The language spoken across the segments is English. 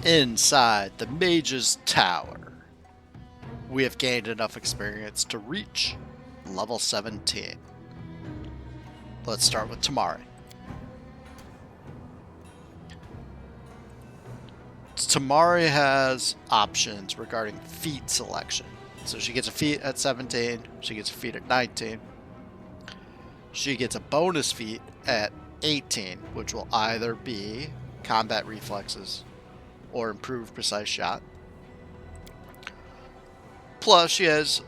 Inside the Mage's Tower, we have gained enough experience to reach level 17. Let's start with Tamari. Tamari has options regarding feat selection. So she gets a feat at 17, she gets a feat at 19. She gets a bonus feat at 18, which will either be combat reflexes or improved precise shot. Plus, she has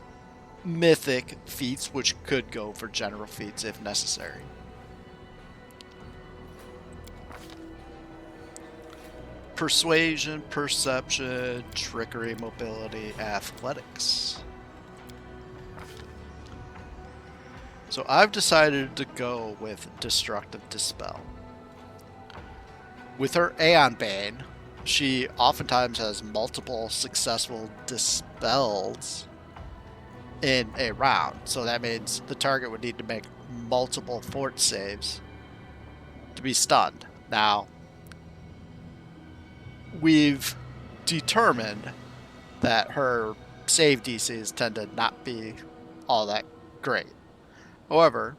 mythic feats, which could go for general feats if necessary. Persuasion, perception, trickery, mobility, athletics. So I've decided to go with Destructive Dispel. With her Aeon Bane, she oftentimes has multiple successful dispels in a round. So that means the target would need to make multiple fort saves to be stunned. Now, we've determined that her save DCs tend to not be all that great. However,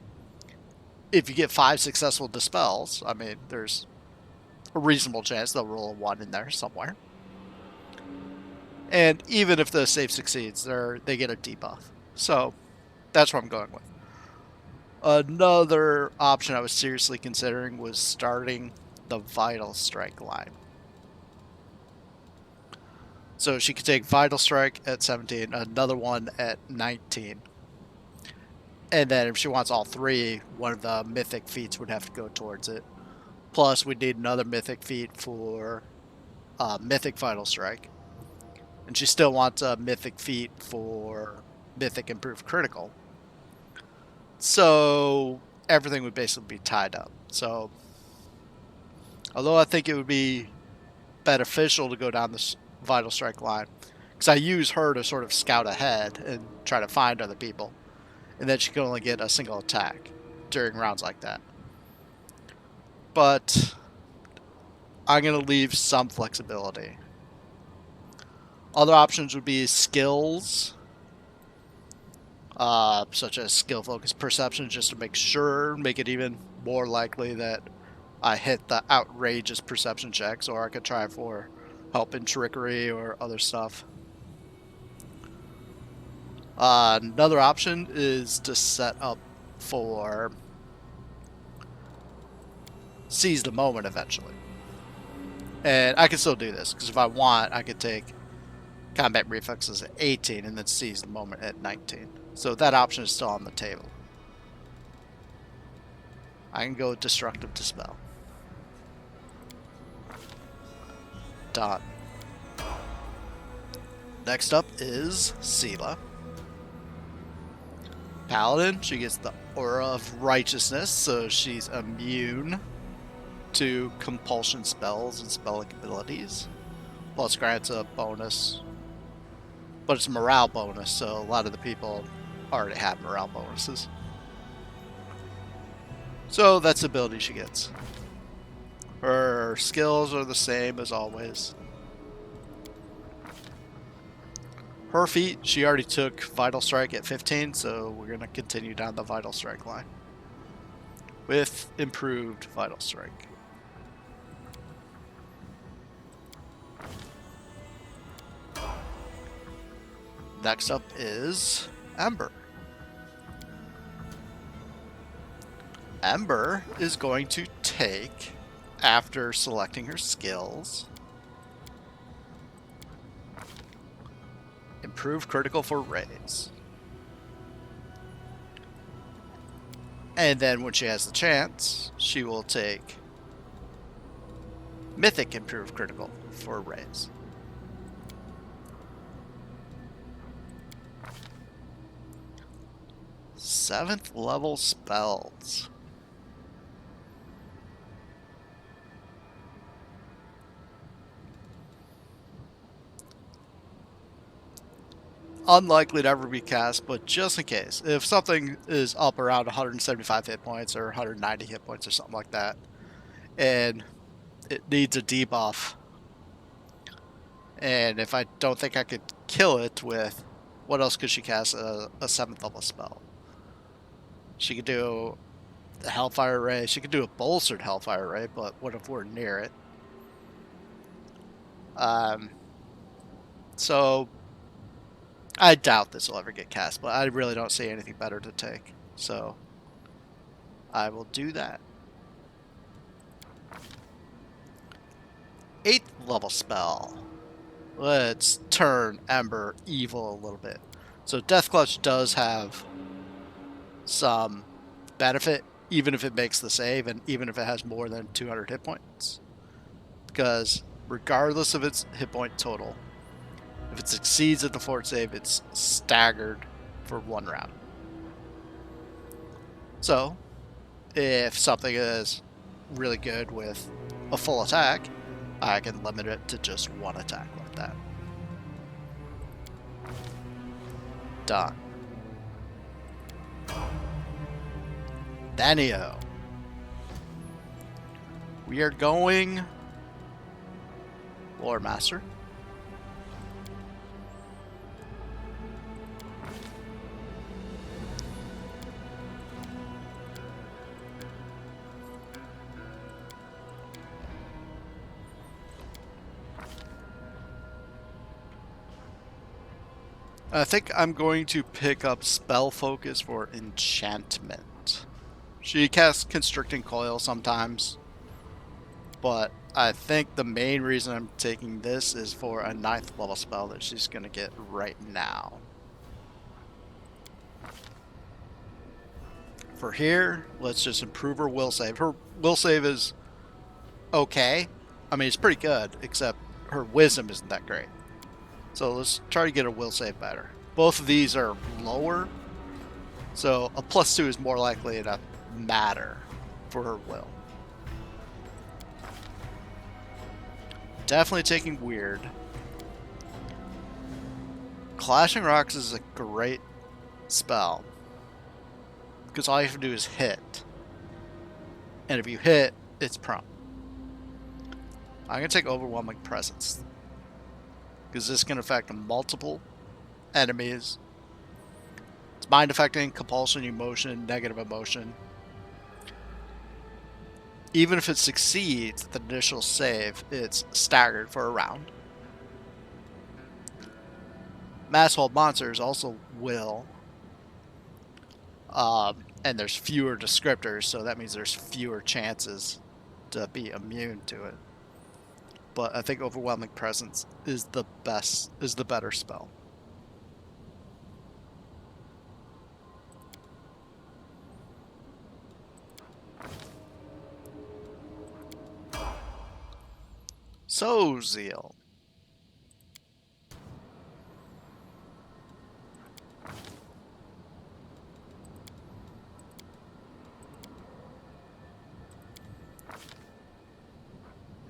if you get 5 successful dispels, I mean, there's a reasonable chance they'll roll a 1 in there somewhere. And even if the save succeeds, they get a debuff. So that's what I'm going with. Another option I was seriously considering was starting the Vital Strike line. So she could take Vital Strike at 17, another one at 19. And then if she wants all 3, one of the mythic feats would have to go towards it. Plus, we'd need another mythic feat for Mythic Vital Strike. And she still wants a mythic feat for Mythic Improved Critical. So everything would basically be tied up. So, although I think it would be beneficial to go down this Vital Strike line, because I use her to sort of scout ahead and try to find other people. And then she can only get a single attack during rounds like that. But I'm going to leave some flexibility. Other options would be skills, such as skill focus perception, just to make it even more likely that I hit the outrageous perception checks, or I could try for help in trickery or other stuff. Another option is to set up for Seize the Moment eventually. And I can still do this, because if I want, I could take combat reflexes at 18 and then Seize the Moment at 19. So that option is still on the table. I can go with Destructive Dispel. Done. Next up is Sila. Paladin, she gets the Aura of Righteousness, so she's immune to compulsion spells and spell-like abilities. Plus grants a bonus, but it's a morale bonus, so a lot of the people already have morale bonuses. So that's the ability she gets. Her skills are the same as always. Her feat, she already took Vital Strike at 15, so we're going to continue down the Vital Strike line with improved Vital Strike. Next up is Ember. Ember is going to take, after selecting her skills, Improved Critical for Raise. And then when she has the chance, she will take Mythic Improved Critical for Raise. Seventh level spells. Unlikely to ever be cast, but just in case, if something is up around 175 hit points or 190 hit points or something like that, and it needs a debuff, And if I don't think I could kill it with... What else could she cast? A 7th level spell. She could do the Hellfire Ray. She could do a bolstered Hellfire Ray, but what if we're near it? So I doubt this will ever get cast, but I really don't see anything better to take. So I will do that. 8th level spell. Let's turn Ember evil a little bit. So Death Clutch does have some benefit, even if it makes the save, and even if it has more than 200 hit points. Because regardless of its hit point total, if it succeeds at the fort save, it's staggered for 1 round. So, if something is really good with a full attack, I can limit it to just 1 attack like that. Done. Nenio. We are going Lore Master. I think I'm going to pick up Spell Focus for Enchantment. She casts Constricting Coil sometimes, but I think the main reason I'm taking this is for a 9th level spell that she's going to get right now. For here, let's just improve her will save. Her will save is okay. I mean, it's pretty good, except her wisdom isn't that great. So let's try to get her will save better. Both of these are lower, so a +2 is more likely to matter for her will. Definitely taking weird. Clashing Rocks is a great spell, because all you have to do is hit. And if you hit, it's prone. I'm going to take Overwhelming Presence, because this can affect multiple enemies. It's mind affecting, compulsion, emotion, negative emotion. Even if it succeeds at the initial save, it's staggered for a round. Mass Hold monsters also will. And there's fewer descriptors, so that means there's fewer chances to be immune to it. But I think Overwhelming Presence is the better spell. Sosiel.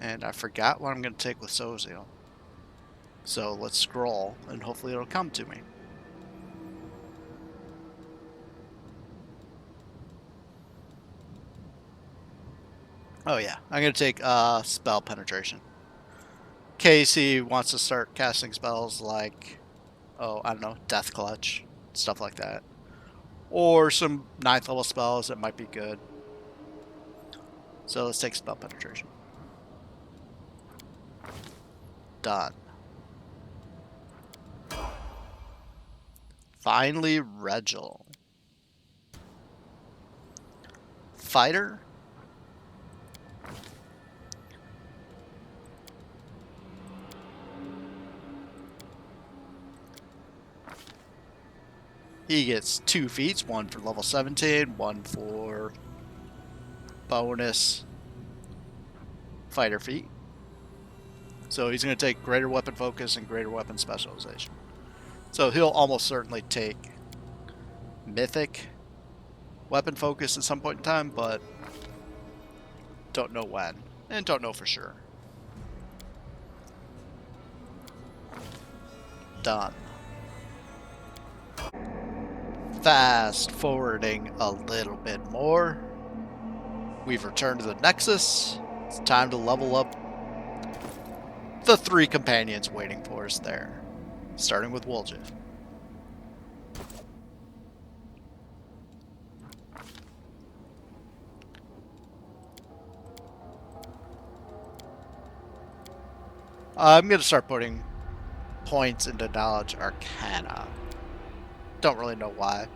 And I forgot what I'm going to take with Sosiel. So let's scroll, and hopefully it'll come to me. Oh yeah, I'm going to take Spell Penetration. Casey wants to start casting spells like, oh, I don't know, Death Clutch, stuff like that. Or some 9th level spells that might be good. So let's take Spell Penetration. Done. Finally, Regill. Fighter. He gets 2 feats, one for level 17, one for bonus fighter feat. So he's going to take greater weapon focus and greater weapon specialization. So he'll almost certainly take mythic weapon focus at some point in time, but don't know when, and don't know for sure. Done. Fast forwarding a little bit more. We've returned to the Nexus. It's time to level up the 3 companions waiting for us there, starting with Woljif. I'm going to start putting points into Knowledge Arcana. Don't really know why.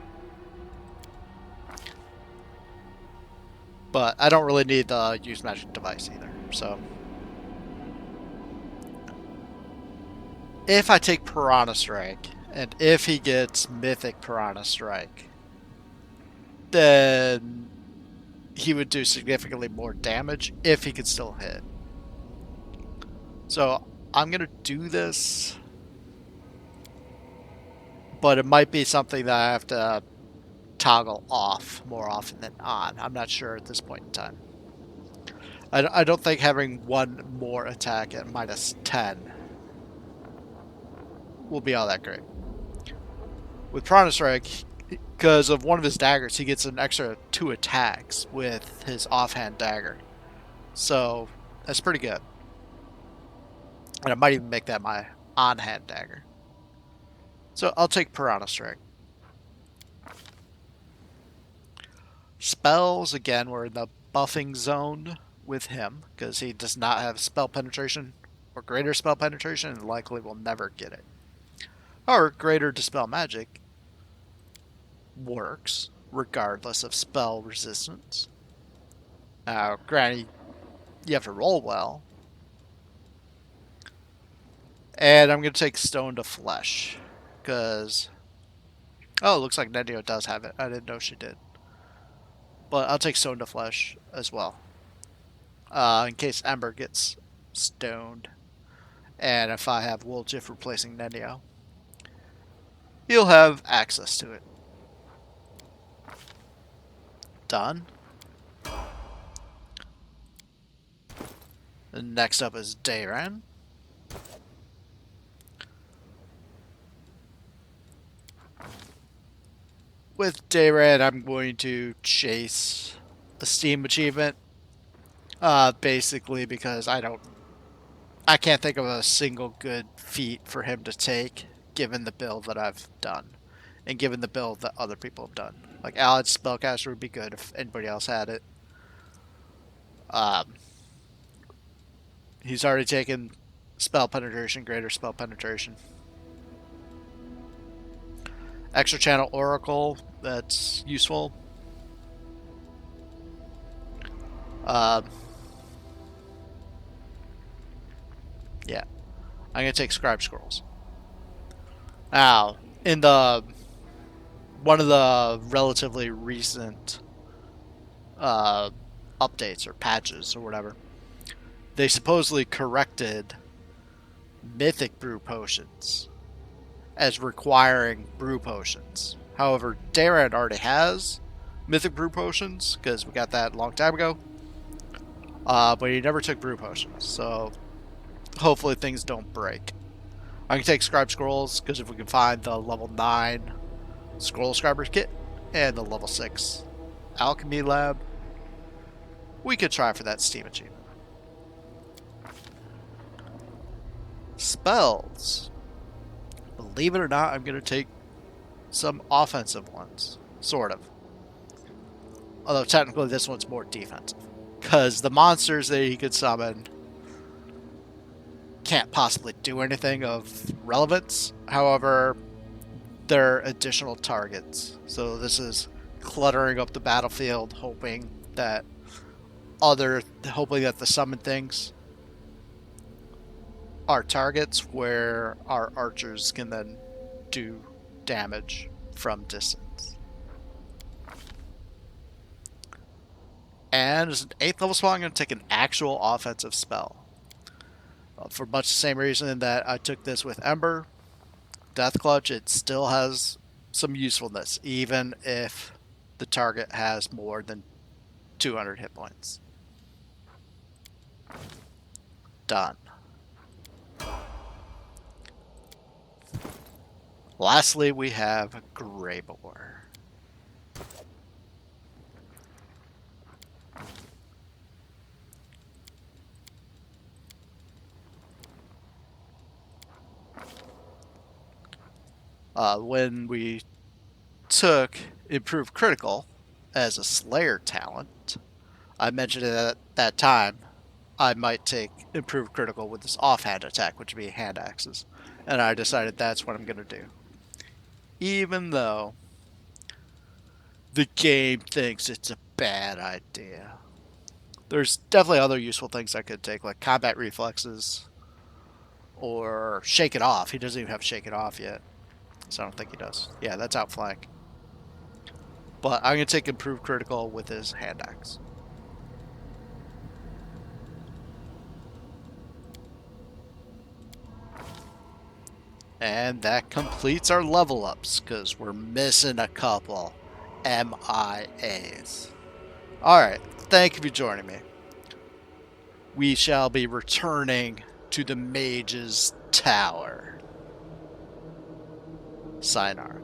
But I don't really need the use magic device either, so. If I take Piranha Strike, and if he gets Mythic Piranha Strike, then he would do significantly more damage if he could still hit. So I'm going to do this, but it might be something that I have to toggle off more often than on. I'm not sure at this point in time. I don't think having one more attack at -10 will be all that great. With Piranha Strike, because of one of his daggers, he gets an extra 2 attacks with his offhand dagger. So that's pretty good. And I might even make that my on-hand dagger. So I'll take Piranha Strike. Spells, again, we're in the buffing zone with him, because he does not have spell penetration or greater spell penetration and likely will never get it. However, greater dispel magic works regardless of spell resistance. Now, granted, you have to roll well. And I'm going to take Stone to Flesh, because... Oh, it looks like Nenio does have it. I didn't know she did. But I'll take Stone to Flesh as well. In case Ember gets stoned. And if I have Woljif replacing Nenio, he'll have access to it. Done. And next up is Dayran. With Dayran, I'm going to chase a Steam achievement. Basically because I can't think of a single good feat for him to take, given the build that I've done, and given the build that other people have done. Like Allied Spellcaster would be good if anybody else had it. He's already taken spell penetration, greater spell penetration. Extra channel Oracle, that's useful. Yeah, I'm gonna take Scribe Scrolls. Now, in the one of the relatively recent updates or patches or whatever, they supposedly corrected Mythic Brew Potions as requiring Brew Potions. However, Daeran already has Mythic Brew Potions, because we got that a long time ago. But he never took Brew Potions, so hopefully things don't break. I can take Scribe Scrolls, because if we can find the level 9 Scroll Scriber Kit and the level 6 Alchemy Lab, we could try for that Steam achievement. Spells. Believe it or not, I'm going to take some offensive ones. Sort of. Although technically this one's more defensive. Because the monsters that he could summon can't possibly do anything of relevance. However, they're additional targets. So this is cluttering up the battlefield, hoping that the summoned things are targets where our archers can then do damage from distance. And as an 8th level spell, I'm going to take an actual offensive spell. For much the same reason that I took this with Ember, Death Clutch, it still has some usefulness, even if the target has more than 200 hit points. Done. Lastly, we have Greybor. When we took Improved Critical as a Slayer talent, I mentioned at that time I might take Improved Critical with this offhand attack, which would be hand axes. And I decided that's what I'm going to do. Even though the game thinks it's a bad idea. There's definitely other useful things I could take, like combat reflexes or shake it off. He doesn't even have shake it off yet, so I don't think he does. Yeah, that's outflank. But I'm going to take Improved Critical with his hand axe. And that completes our level ups, because we're missing a couple MIAs. Alright, thank you for joining me. We shall be returning to the Mage's Tower. Sayonara.